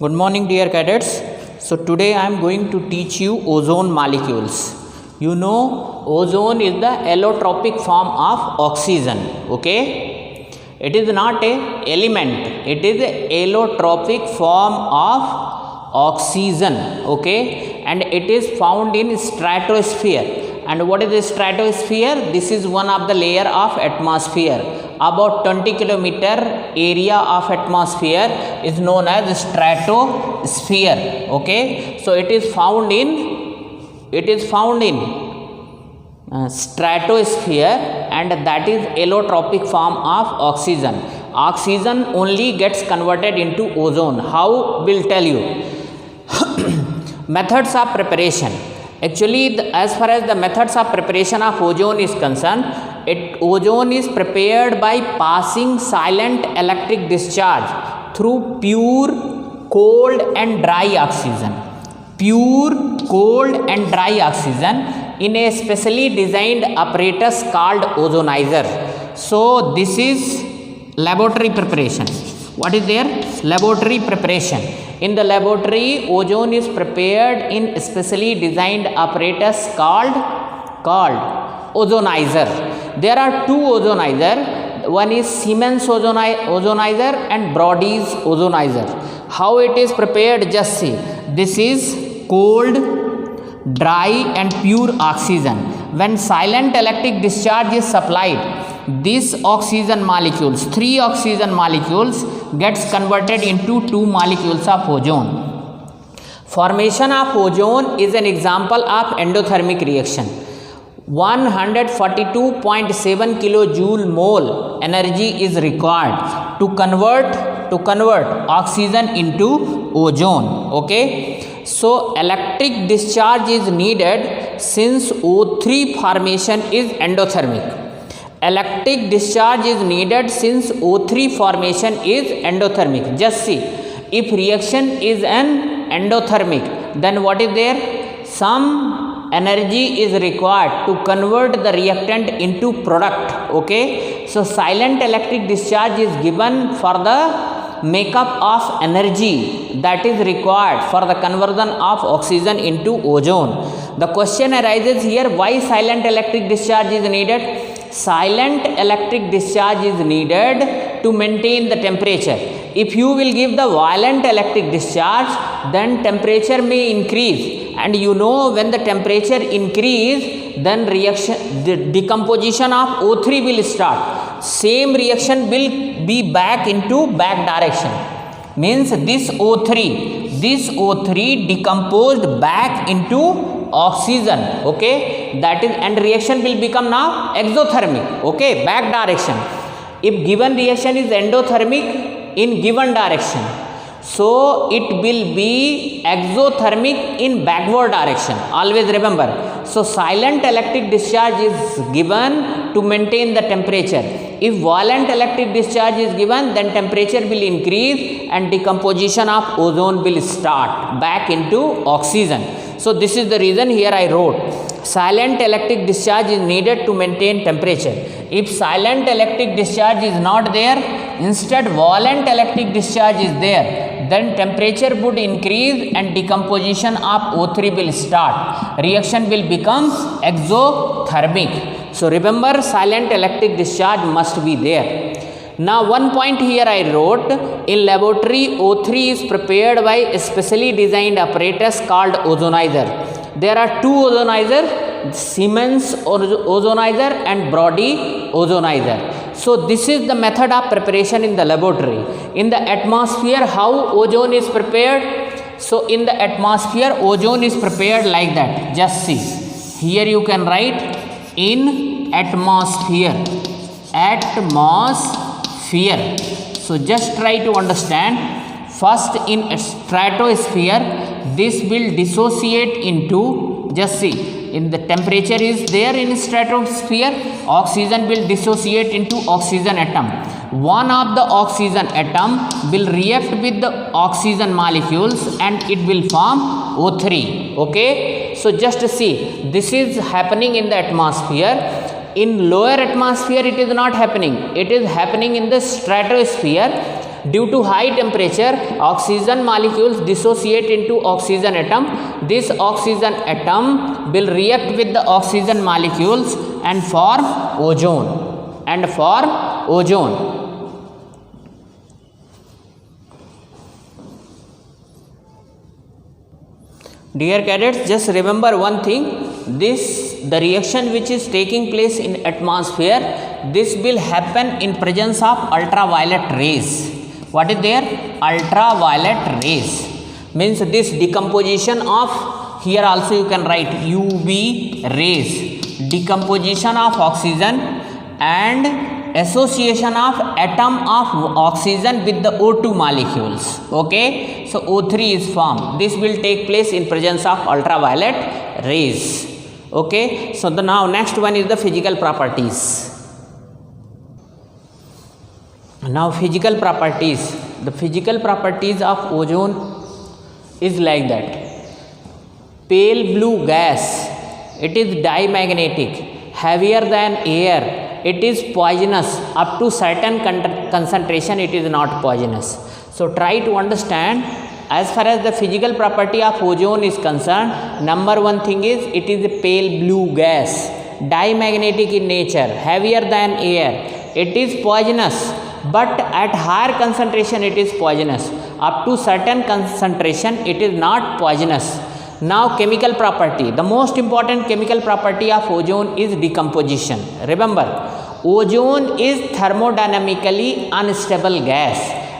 Good morning, dear cadets. So today I am going to teach you ozone molecules. You know, ozone is the allotropic form of oxygen. Okay, it is not a element. It is a allotropic form of oxygen. Okay, and it is found in stratosphere. And what is the stratosphere? This is one of the layer of atmosphere. About 20 kilometer area of atmosphere is known as stratosphere. Okay, so it is found in stratosphere, and that is allotropic form of oxygen. Oxygen only gets converted into ozone. How? Will tell you. Methods of preparation. Actually, as far as the methods of preparation of ozone is concerned, ozone is prepared by passing silent electric discharge through pure, cold and dry oxygen. Pure, cold and dry oxygen in a specially designed apparatus called ozonizer. So, this is laboratory preparation. What is there? Laboratory preparation. In the laboratory, ozone is prepared in specially designed apparatus called ozonizer. There are two ozonizer. One is Siemens ozonizer and Brody's ozonizer. How it is prepared? Just see. This is cold, dry and pure oxygen. When silent electric discharge is supplied, these oxygen molecules, 3 oxygen molecules gets converted into 2 molecules of ozone. Formation of ozone is an example of endothermic reaction. 142.7 kilojoule mole energy is required to convert oxygen into ozone. Okay, so electric discharge is needed since O3 formation is endothermic. Electric discharge is needed since O3 formation is endothermic. Just see, if reaction is an endothermic, then what is there? Some energy is required to convert the reactant into product. Okay, so silent electric discharge is given for the makeup of energy that is required for the conversion of oxygen into ozone. The question arises here, why silent electric discharge is needed? Silent electric discharge is needed to maintain the temperature. If you will give the violent electric discharge, then temperature may increase, and you know, when the temperature increase, then the decomposition of O3 will start. Same reaction will be back into back direction. Means this O3 decomposed back into oxygen. Okay, that is, and reaction will become now exothermic. Okay, back direction. If given reaction is endothermic in given direction, so it will be exothermic in backward direction. Always remember. So silent electric discharge is given to maintain the temperature. If violent electric discharge is given, then temperature will increase and decomposition of ozone will start back into oxygen. So this is the reason here I wrote silent electric discharge is needed to maintain temperature. If silent electric discharge is not there, instead violent electric discharge is there, then temperature would increase and decomposition of O3 will start. Reaction will become exothermic. So remember, silent electric discharge must be there. Now one point here I wrote, in laboratory O3 is prepared by a specially designed apparatus called ozonizer. There are two ozonizer, Siemens ozonizer and Brody ozonizer. So this is the method of preparation in the laboratory. In the atmosphere, how ozone is prepared? So in the atmosphere, ozone is prepared like that. Just see. Here you can write in atmosphere. So just try to understand. First, in stratosphere, this will dissociate into, just see, in the temperature is there in stratosphere, oxygen will dissociate into oxygen atom. One of the oxygen atom will react with the oxygen molecules and it will form O3. Okay, so just see, this is happening in the atmosphere. In lower atmosphere it is not happening, it is happening in the stratosphere. Due to high temperature, oxygen molecules dissociate into oxygen atom. This oxygen atom will react with the oxygen molecules and form ozone. Dear cadets, just remember one thing, the reaction which is taking place in atmosphere, this will happen in presence of ultraviolet rays. What is there? Ultraviolet rays. Means this decomposition of, here also you can write UV rays, decomposition of oxygen and association of atom of oxygen with the O2 molecules. Okay, so O3 is formed. This will take place in presence of ultraviolet rays. Okay, so now next one is the physical properties. Now physical properties. The physical properties of ozone is like that. Pale blue gas, it is diamagnetic, heavier than air. It is poisonous. Up to certain concentration it is not poisonous. So try to understand, as far as the physical property of ozone is concerned, number one thing is it is a pale blue gas, diamagnetic in nature, heavier than air. It is poisonous, but at higher concentration it is poisonous. Up to certain concentration it is not poisonous. Now chemical property, the most important chemical property of ozone is decomposition. Remember, ozone is thermodynamically unstable gas.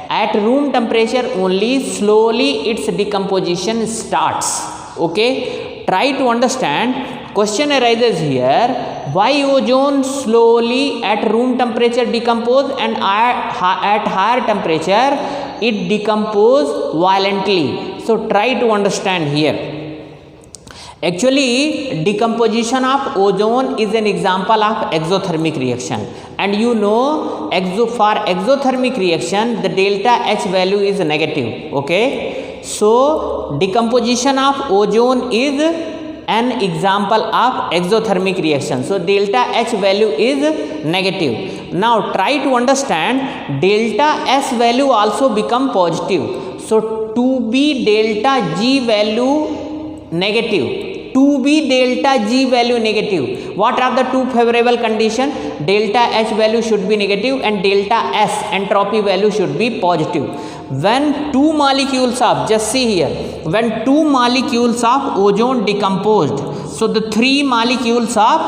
At room temperature only slowly its decomposition starts. Okay, try to understand. Question arises here, why ozone slowly at room temperature decompose and at higher temperature it decompose violently? So try to understand here. Actually, decomposition of ozone is an example of exothermic reaction, and you know for exothermic reaction the delta H value is negative. Okay, so decomposition of ozone is an example of exothermic reaction, so delta H value is negative. Now try to understand, delta S value also become positive. So to be delta G value negative, to be delta G value negative, what are the two favorable conditions? Delta H value should be negative and delta S entropy value should be positive. When two molecules of, just see here, when two molecules of ozone decomposed, so the three molecules of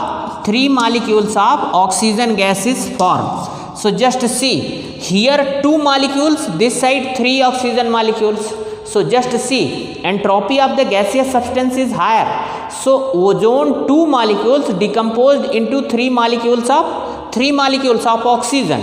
oxygen gas is formed. So just see, here two molecules, this side three oxygen molecules. So just see, entropy of the gaseous substance is higher. So ozone two molecules decomposed into three molecules of oxygen.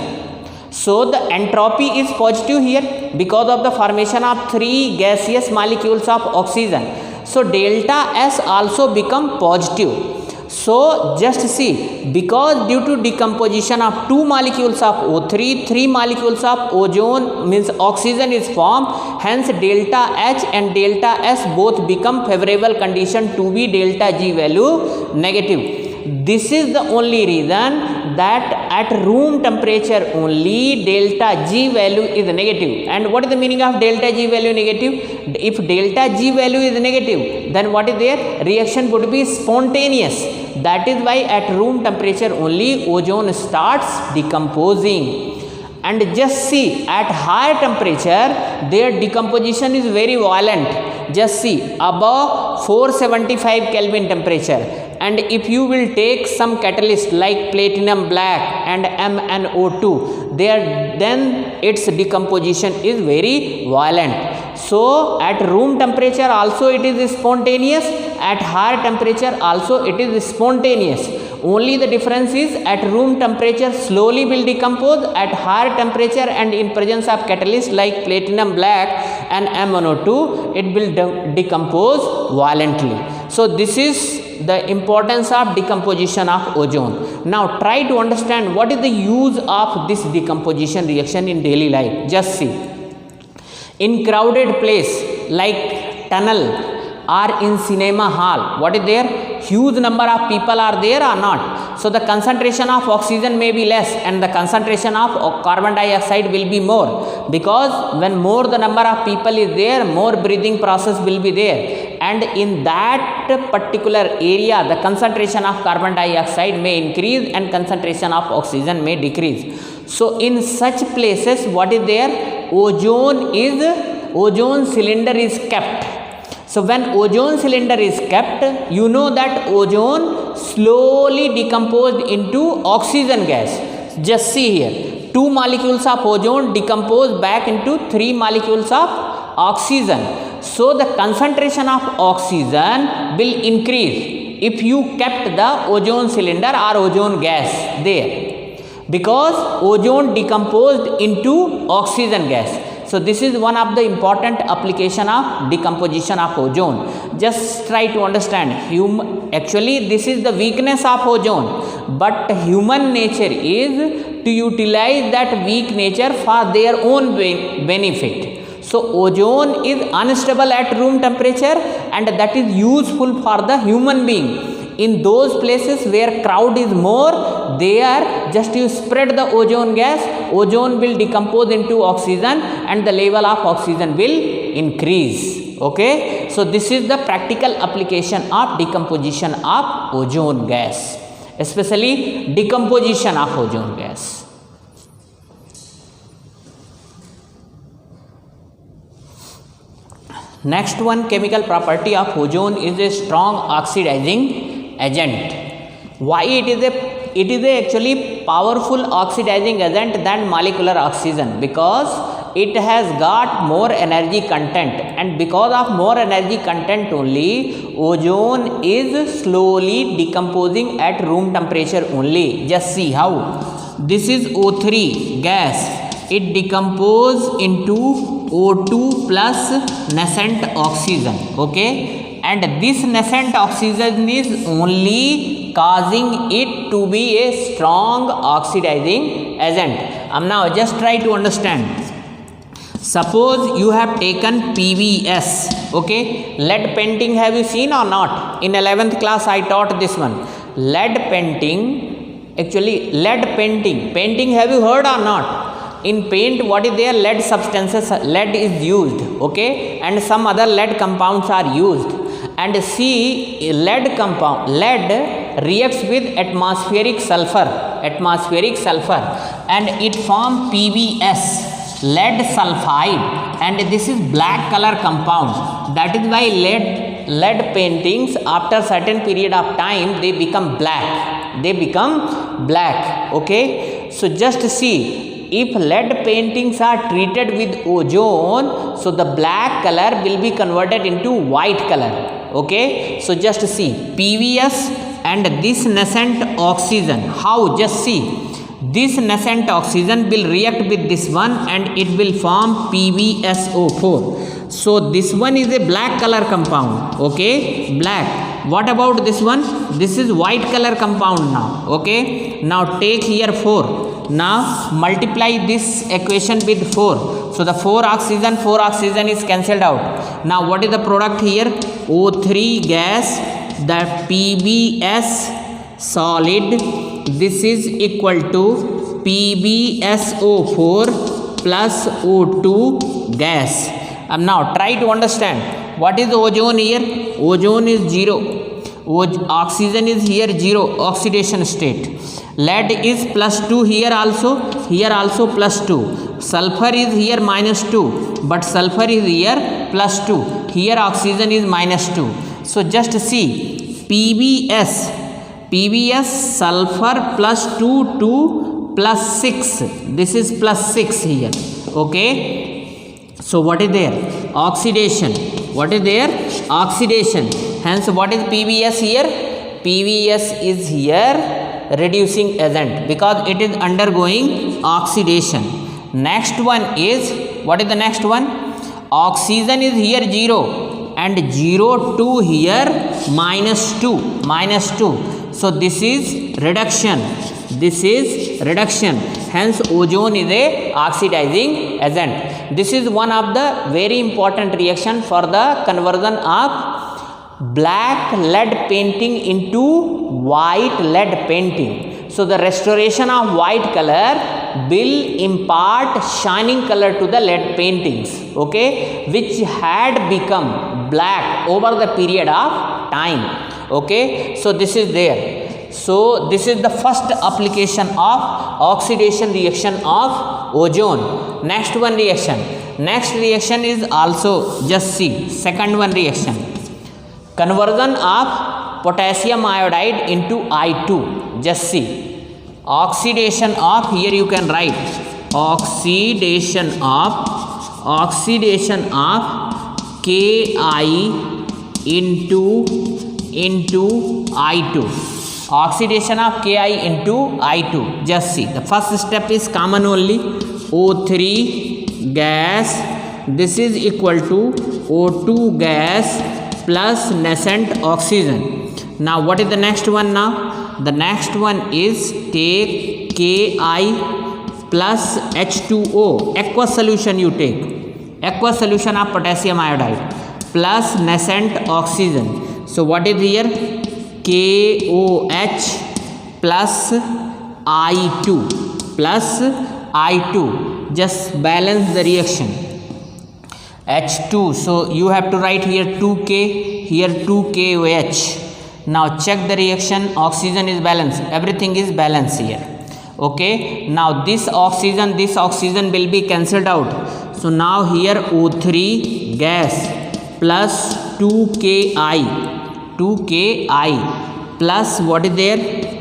So the entropy is positive here because of the formation of three gaseous molecules of oxygen. So delta S also become positive. So just see, because due to decomposition of two molecules of O3, three molecules of ozone means oxygen is formed, hence delta H and delta S both become favorable condition to be delta G value negative. This is the only reason that at room temperature only delta G value is negative. And what is the meaning of delta G value negative? If delta G value is negative, then what is there? Reaction would be spontaneous. That is why at room temperature only ozone starts decomposing. And just see, at higher temperature their decomposition is very violent. Just see, above 475 Kelvin temperature. And if you will take some catalyst like platinum black and MnO2, then its decomposition is very violent. So at room temperature also it is spontaneous, at higher temperature also it is spontaneous. Only the difference is at room temperature slowly will decompose, at higher temperature and in presence of catalyst like platinum black and MnO2 it will decompose violently. So this is the importance of decomposition of ozone. Now try to understand what is the use of this decomposition reaction in daily life. Just see, in crowded place like tunnel, are in cinema hall, what is there? Huge number of people are there or not? So the concentration of oxygen may be less and the concentration of carbon dioxide will be more, because when more the number of people is there, more breathing process will be there, and in that particular area the concentration of carbon dioxide may increase and concentration of oxygen may decrease. So in such places, what is there? Ozone cylinder is kept. So when ozone cylinder is kept, you know that ozone slowly decomposed into oxygen gas. Just see here, 2 molecules of ozone decompose back into 3 molecules of oxygen. So the concentration of oxygen will increase if you kept the ozone cylinder or ozone gas there, because ozone decomposed into oxygen gas. So this is one of the important application of decomposition of ozone. Just try to understand, actually this is the weakness of ozone, but human nature is to utilize that weak nature for their own benefit. So ozone is unstable at room temperature and that is useful for the human being. In those places where crowd is more, there just you spread the ozone gas, ozone will decompose into oxygen and the level of oxygen will increase. Okay, so this is the practical application of decomposition of ozone gas, especially decomposition of ozone gas. Next one, chemical property of ozone is a strong oxidizing agent. Why it is a actually powerful oxidizing agent than molecular oxygen? Because it has got more energy content, and because of more energy content only, ozone is slowly decomposing at room temperature only. Just see how. This is O3 gas, it decomposes into O2 plus nascent oxygen. Okay, and this nascent oxygen is only causing it to be a strong oxidizing agent. Now just try to understand. Suppose you have taken PVS, okay, lead painting, have you seen or not? In 11th class I taught this one, lead painting. Actually lead painting have you heard or not? In paint, what is there? Lead substances, lead is used, okay, and some other lead compounds are used. And see, lead reacts with atmospheric sulfur, and it forms PVS, lead sulfide, and this is black color compound. That is why lead paintings after certain period of time they become black. Okay, so just see, if lead paintings are treated with ozone, so the black color will be converted into white color. Okay, so just see PVS and this nascent oxygen, how? Just see, this nascent oxygen will react with this one and it will form PbSO4. So this one is a black color compound. Okay, black. What about this one? This is white color compound now. Okay, now take here 4. Now multiply this equation with 4. So the 4 oxygen is cancelled out. Now what is the product here? O3 gas, the PbS solid, this is equal to PbSO4 plus O2 gas. Now try to understand, what is ozone here? Ozone is 0, oxygen is here 0, oxidation state. Lead is +2 here also +2. Sulfur is here -2, but sulfur is here +2. Here oxygen is -2. So just see, PbS sulfur +2 to +6. This is +6 here. Okay. So what is there? Oxidation. What is there? Oxidation. Hence what is PbS here? PbS is here reducing agent because it is undergoing oxidation. Next one is, what is the next one? Oxygen is here 0 and 0 to here -2. So this is reduction. Hence ozone is a oxidizing agent. This is one of the very important reaction for the conversion of black lead painting into white lead painting. So the restoration of white color will impart shining color to the lead paintings, okay, which had become black over the period of time. Okay, so this is there. So this is the first application of oxidation reaction of ozone. Next one reaction. Next reaction is also, just see, second one reaction. Conversion of potassium iodide into I2. Just see. Oxidation of, here you can write, oxidation of Ki into I2. Oxidation of Ki into I2. Just see. The first step is common only. O3 gas. This is equal to O2 gas plus nascent oxygen. Now what is the next one now? The next one is take Ki plus H2O. Aqueous solution you take. Aqueous solution of potassium iodide plus nascent oxygen. So what is here? KOH plus I2. Just balance the reaction. H2. So you have to write here 2K, here 2KOH. Now check the reaction. Oxygen is balanced. Everything is balanced here. Okay. Now this oxygen will be cancelled out. So now here O3 gas plus 2Ki plus what is there?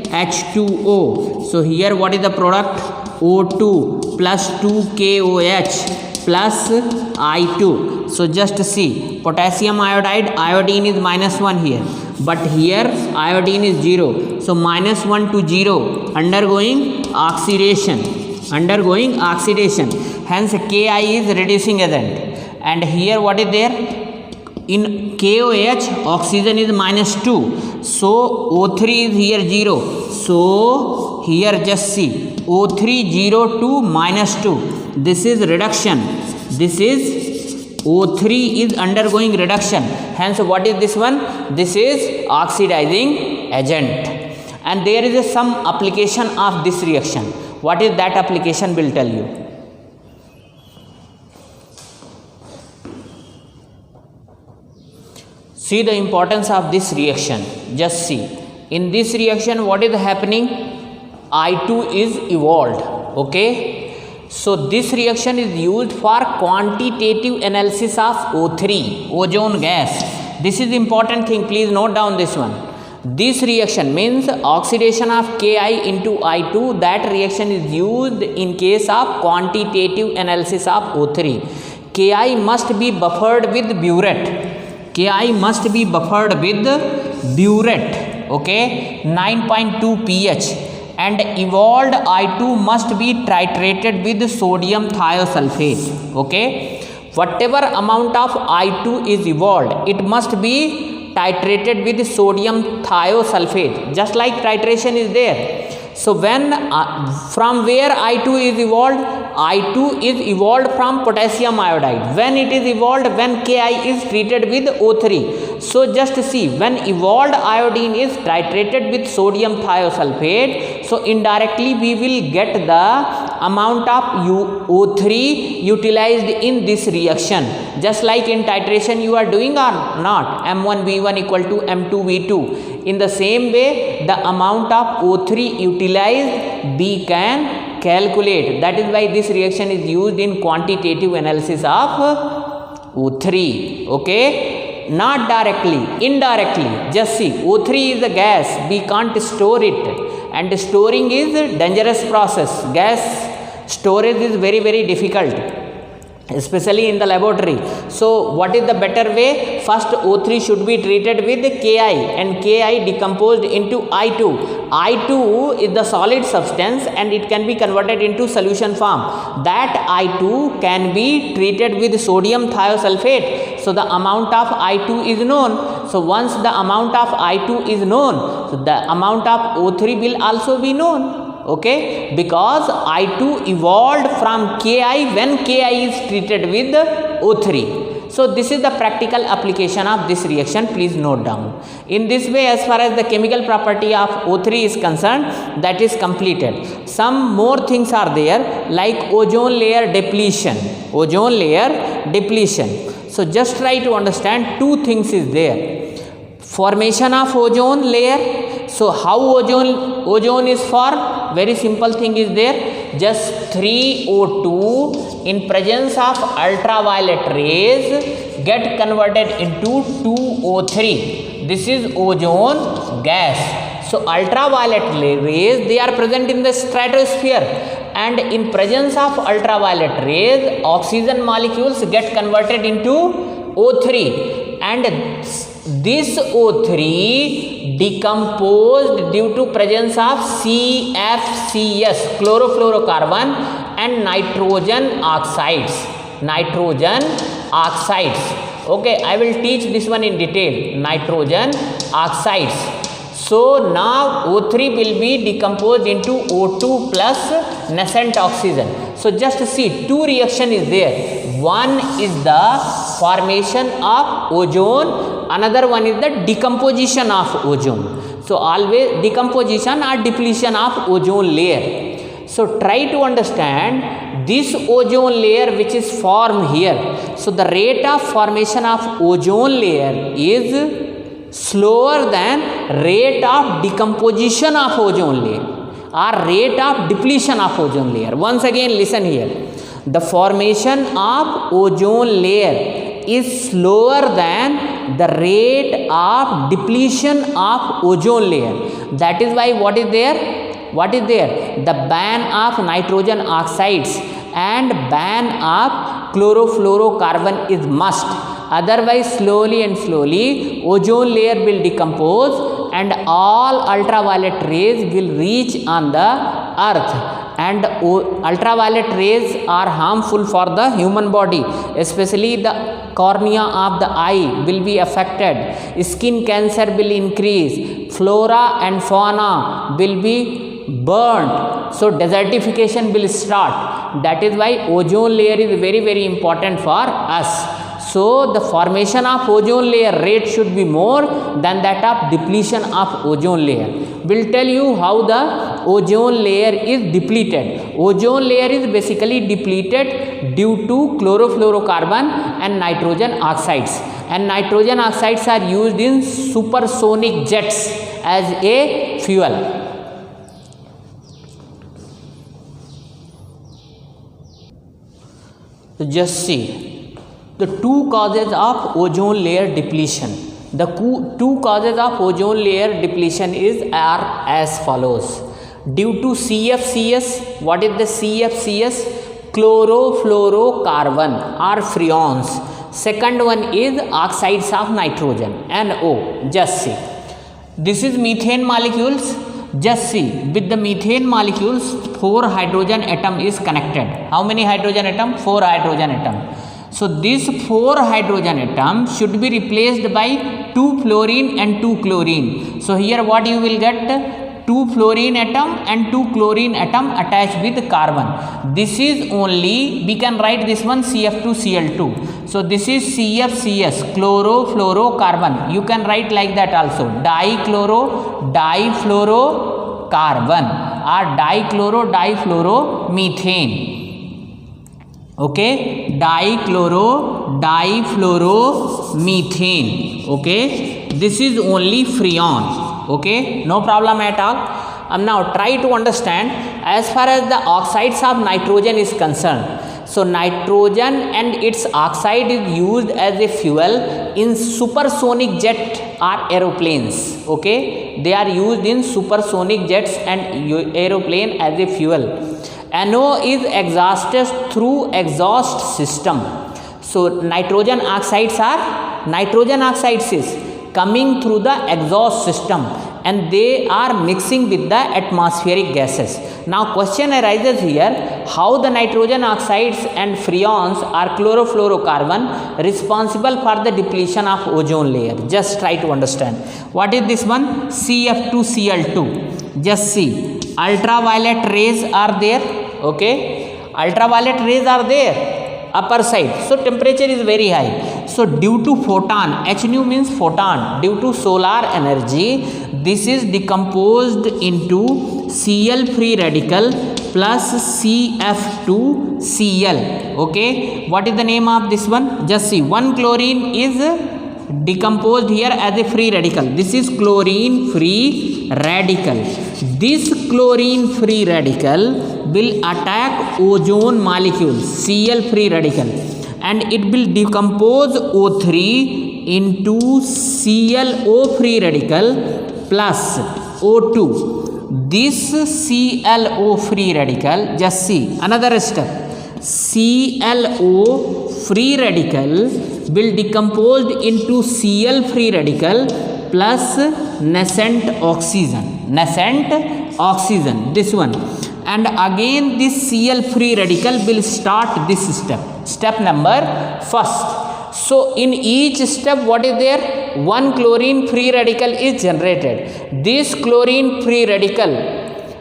H2O. So here what is the product? O2 plus 2KOH plus I2. So just see, potassium iodide, iodine is -1 here, but here iodine is 0. So -1 to 0, undergoing oxidation. Hence Ki is reducing agent. And here what is there? In KOH, oxygen is -2. So O3 is here 0. So here just see, O3 0 to -2. This is reduction. This is O3 is undergoing reduction. Hence what is this one? This is oxidizing agent. And there is some application of this reaction. What is that application? Will tell you. See the importance of this reaction. Just see. In this reaction, what is happening? I2 is evolved. Okay. So this reaction is used for quantitative analysis of O3, ozone gas. This is important thing. Please note down this one. This reaction means oxidation of Ki into I2. That reaction is used in case of quantitative analysis of O3. Ki must be buffered with burette. Okay, 9.2 pH, and evolved I2 must be titrated with sodium thiosulfate. Okay, whatever amount of I2 is evolved, it must be titrated with sodium thiosulfate. Just like titration is there. So when from where I2 is evolved? I2 is evolved from potassium iodide. When it is evolved? When Ki is treated with O3. So just see, when evolved iodine is titrated with sodium thiosulfate, so indirectly we will get the amount of O3 utilized in this reaction. Just like in titration you are doing or not, M1V1 equal to M2V2. In the same way, the amount of O3 utilized we can calculate. That is why this reaction is used in quantitative analysis of O3. Okay, not directly, indirectly. Just see, O3 is a gas, we can't store it, and storing is a dangerous process. Gas storage is very, very difficult, especially in the laboratory. So what is the better way? First O3 should be treated with Ki, and Ki decomposed into I2. I2 is the solid substance and it can be converted into solution form. That I2 can be treated with sodium thiosulfate. So the amount of I2 is known. So once the amount of I2 is known, so the amount of O3 will also be known. Okay, because I2 evolved from Ki when Ki is treated with O3. So this is the practical application of this reaction, please note down. In this way, as far as the chemical property of O3 is concerned, that is completed. Some more things are there, like ozone layer depletion. Ozone layer depletion. So just try to understand two things is there. Formation of ozone layer. So how ozone is formed? Very simple thing is there. Just 3O2 in presence of ultraviolet rays get converted into 2O3. This is ozone gas. So ultraviolet rays, they are present in the stratosphere, and in presence of ultraviolet rays, oxygen molecules get converted into O3, and this O3 decomposed due to presence of CFCs, chlorofluorocarbon, and nitrogen oxides. Nitrogen oxides. Okay, I will teach this one in detail. Nitrogen oxides. So now O3 will be decomposed into O2 plus nascent oxygen. So just see, two reaction is there. One is the formation of ozone, another one is the decomposition of ozone. So always decomposition or depletion of ozone layer. So try to understand this ozone layer which is formed here. So the rate of formation of ozone layer is slower than rate of decomposition of ozone layer or rate of depletion of ozone layer. Once again listen here. The formation of ozone layer is slower than the rate of depletion of ozone layer. That is why what is there? What is there? The ban of nitrogen oxides and ban of chlorofluorocarbon is must. Otherwise, slowly and slowly, ozone layer will decompose and all ultraviolet rays will reach on the earth. And ultraviolet rays are harmful for the human body, especially the cornea of the eye will be affected, skin cancer will increase, flora and fauna will be burnt, so desertification will start. That is why ozone layer is very, very important for us. So the formation of ozone layer rate should be more than that of depletion of ozone layer. We'll tell you how the ozone layer is depleted. Ozone layer is basically depleted due to chlorofluorocarbon and nitrogen oxides. And nitrogen oxides are used in supersonic jets as a fuel. So just see the two causes of ozone layer depletion. The two causes of ozone layer depletion are as follows. Due to CFCs, what is the CFCs? Chlorofluorocarbon or freons. Second one is oxides of nitrogen, NO. Just see. This is methane molecules. Just see, with the methane molecules, 4 hydrogen atom is connected. How many hydrogen atom? 4 hydrogen atom. So this 4 hydrogen atom should be replaced by 2 fluorine and 2 chlorine. So here what you will get? 2 fluorine atom and 2 chlorine atom attached with carbon. This is only, we can write this one CF2Cl2. So this is CFCs, chlorofluorocarbon. You can write like that also. Difluorocarbon or difluoromethane. Okay, difluoromethane. Okay, this is only freon. Okay, no problem at all. Now try to understand as far as the oxides of nitrogen is concerned. So nitrogen and its oxide is used as a fuel in supersonic jet or aeroplanes. Okay, they are used in supersonic jets and aeroplane as a fuel. NO is exhausted through exhaust system. So nitrogen oxides is coming through the exhaust system and they are mixing with the atmospheric gases. Now question arises here, how the nitrogen oxides and freons are chlorofluorocarbon responsible for the depletion of ozone layer? Just try to understand. What is this one? CF2Cl2. Just see, ultraviolet rays are there. Okay, ultraviolet rays are there. upper side. So temperature is very high. So due to photon, H nu means photon, due to solar energy, this is decomposed into Cl free radical plus CF2Cl. Okay, what is the name of this one? Just see, one chlorine is decomposed here as a free radical. This is chlorine free radical. This chlorine free radical will attack ozone molecule, Cl free radical, and it will decompose O3 into ClO free radical plus O2. This ClO free radical, just see another step, ClO free radical will decomposed into Cl free radical plus nascent oxygen, this one, and again this Cl free radical will start this step number first. So in each step, what is there? One chlorine free radical is generated. This chlorine free radical,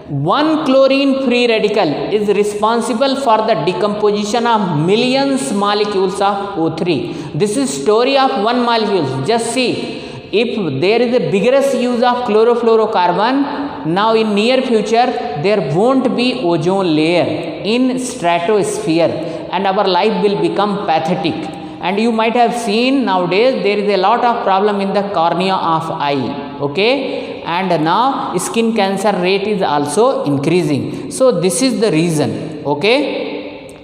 one chlorine free radical is responsible for the decomposition of millions molecules of O3. This is story of one molecule. Just see, if there is a vigorous use of chlorofluorocarbon, now in near future there won't be ozone layer in stratosphere and our life will become pathetic. And you might have seen nowadays there is a lot of problem in the cornea of eye. Okay, and now skin cancer rate is also increasing. So this is the reason. Okay,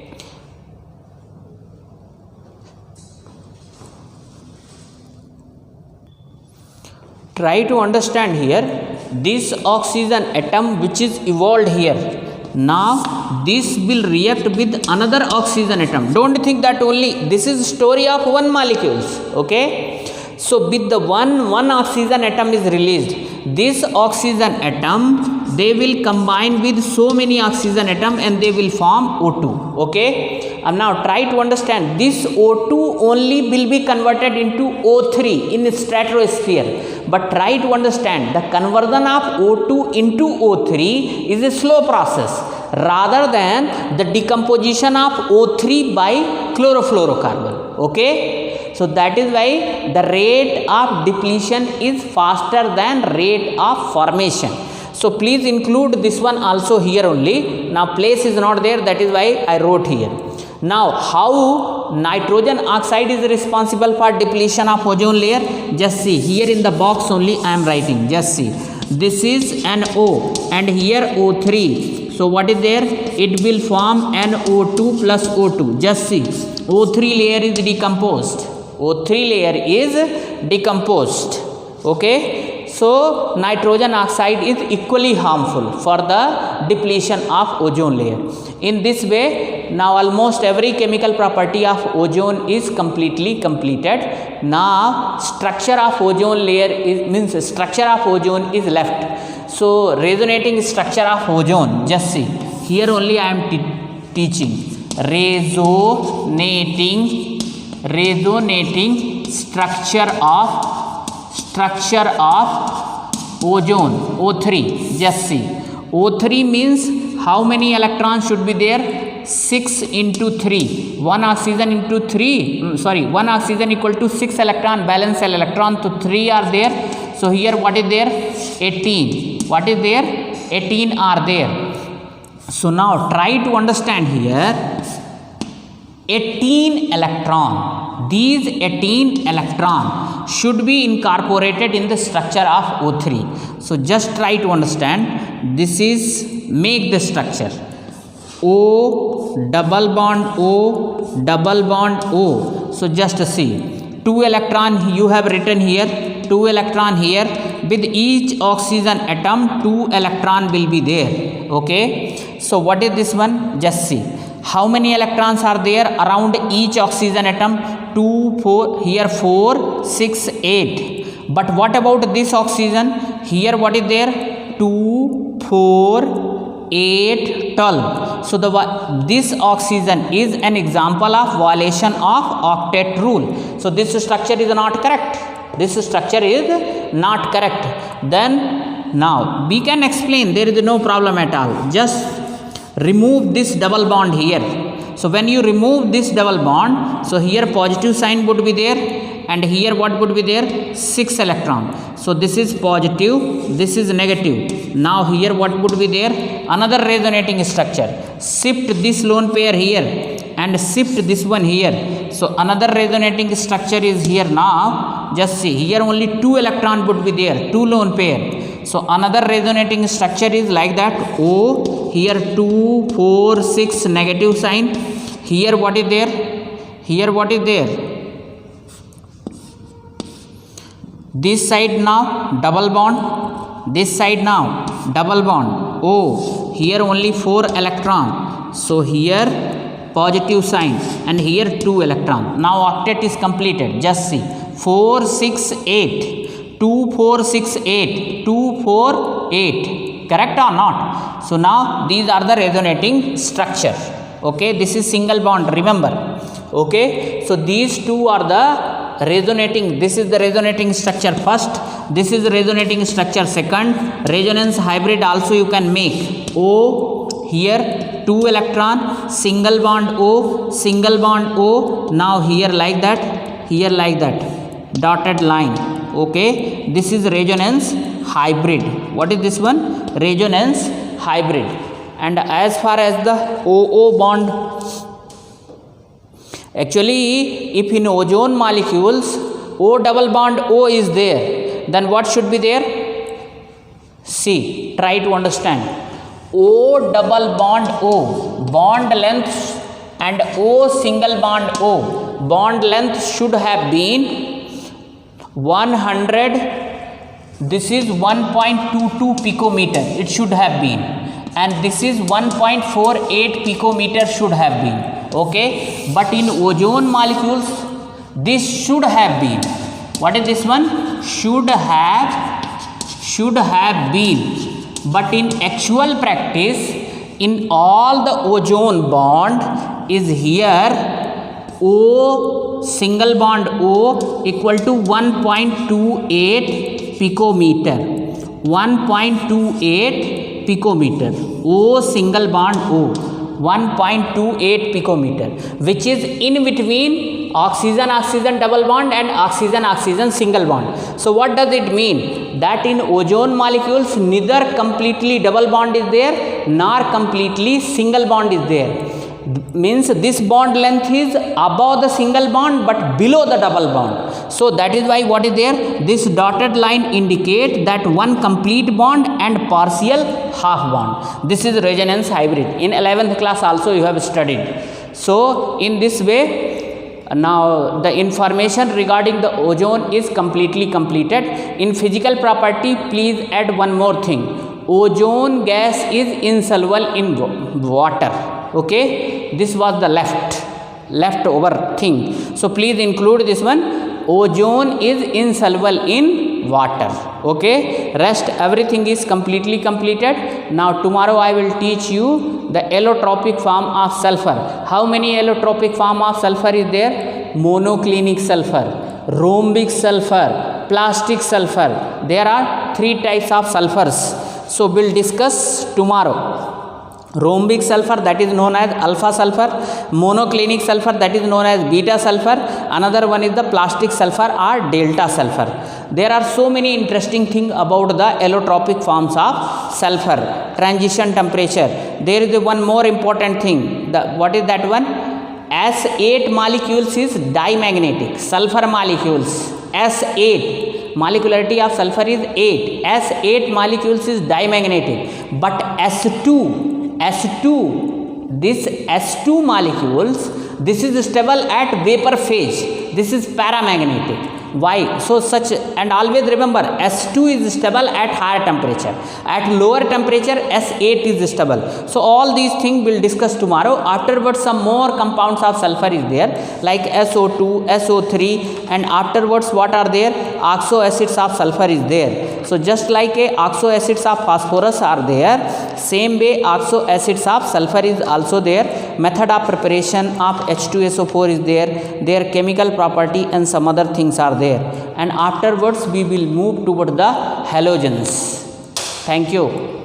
try to understand here this oxygen atom which is evolved here. Now this will react with another oxygen atom. Don't think that only this is story of one molecules. Okay, so with the one oxygen atom is released, this oxygen atom, they will combine with so many oxygen atom and they will form O2. Okay, and now try to understand, this O2 only will be converted into O3 in stratosphere, but try to understand the conversion of O2 into O3 is a slow process rather than the decomposition of O3 by chlorofluorocarbon. Okay, so that is why the rate of depletion is faster than rate of formation. So please include this one also here only. Now place is not there, that is why I wrote here. Now how nitrogen oxide is responsible for depletion of ozone layer? Just see here in the box only I am writing. Just see, this is NO and here O3. So what is there? It will form NO2 plus O2. Just see, O3 layer is decomposed. O3 layer is decomposed. Okay, so nitrogen oxide is equally harmful for the depletion of ozone layer. In this way, now almost every chemical property of ozone is completely completed. Now structure of ozone layer means structure of ozone is left. So resonating structure of ozone, just see here only I am teaching resonating structure of ozone, O3. Just see, O3 means how many electrons should be there? 6 into 3. 1 oxygen into 3, sorry, 1 oxygen equal to 6 electron, balance electron, so 3 are there. So here what is there? 18. What is there? 18 are there. So now try to understand here, 18 electron, these 18 electron should be incorporated in the structure of O3. So just try to understand, this is make the structure O double bond O double bond O. So just see, 2 electron you have written here, 2 electron here, with each oxygen atom 2 electron will be there. Okay, so what is this one? Just see, how many electrons are there around each oxygen atom? 2, 4, here 4, 6, 8. But what about this oxygen? Here what is there? 2, 4, 8, 12. So this oxygen is an example of violation of octet rule. So this structure is not correct. This structure is not correct. Then now we can explain, there is no problem at all. Just remove this double bond here. So when you remove this double bond, so here positive sign would be there, and here what would be there? 6 electron. So this is positive, this is negative. Now here what would be there? Another resonating structure. Shift this lone pair here and shift this one here. So another resonating structure is here now. Just see, here only 2 electron would be there, 2 lone pair. So another resonating structure is like that. O, here 2, 4, 6 negative sign. Here what is there? Here what is there? This side now double bond, this side now double bond. O, here only 4 electron. So here positive sign, and here 2 electron. Now octet is completed. Just see, 4, 6, 8. 2, 4, 6, 8. 2, 4, 8. Correct or not? So now these are the resonating structure. Okay, this is single bond, remember. Okay, so these two are the resonating. This is the resonating structure first. This is the resonating structure second. Resonance hybrid also you can make. O, here 2 electron, single bond O, single bond O. Now here like that, here like that, dotted line. Okay, this is resonance hybrid. What is this one? Resonance hybrid. And as far as the OO bond, actually if in ozone molecules O double bond O is there, then what should be there? See, try to understand. O double bond O, bond length, and O single bond O, bond length should have been 100. This is 1.22 picometer, it should have been, and this is 1.48 picometer should have been. Okay, but in ozone molecules this should have been, what is this one? Should have been. But in actual practice, in all the ozone bond is here O single bond O equal to 1.28 picometer. 1.28 picometer. O single bond O, 1.28 picometer, which is in between oxygen-oxygen double bond and oxygen-oxygen single bond. So what does it mean? That in ozone molecules neither completely double bond is there nor completely single bond is there. Means this bond length is above the single bond but below the double bond. So that is why what is there? This dotted line indicate that one complete bond and partial half bond. This is resonance hybrid. In 11th class also you have studied. So in this way, now the information regarding the ozone is completely completed. In physical property, please add one more thing. Ozone gas is insoluble in water. Okay, this was the leftover thing. So please include this one. Ozone is insoluble in water. Okay, rest everything is completely completed. Now tomorrow I will teach you the allotropic form of sulfur. How many allotropic form of sulfur is there? Monoclinic sulfur, rhombic sulfur, plastic sulfur. There are 3 types of sulfurs. So we'll discuss tomorrow. Rhombic sulfur, that is known as alpha sulfur. Monoclinic sulfur, that is known as beta sulfur. Another one is the plastic sulfur or delta sulfur. There are so many interesting things about the allotropic forms of sulfur. Transition temperature. There is one more important thing. What is that one? S8 molecules is dimagnetic. Sulfur molecules, S8. Molecularity of sulfur is 8. S8 molecules is dimagnetic. But S2, this S2 molecules, this is stable at vapor phase. This is paramagnetic. Why? So such, and always remember S2 is stable at higher temperature. At lower temperature S8 is stable. So all these things we'll discuss tomorrow. Afterwards some more compounds of sulfur is there like SO2, SO3, and afterwards what are there? Oxo acids of sulfur is there. So just like a oxo acids of phosphorus are there, same way oxo acids of sulfur is also there. Method of preparation of H2SO4 is there. Their chemical property and some other things are there. And afterwards we will move toward the halogens. Thank you.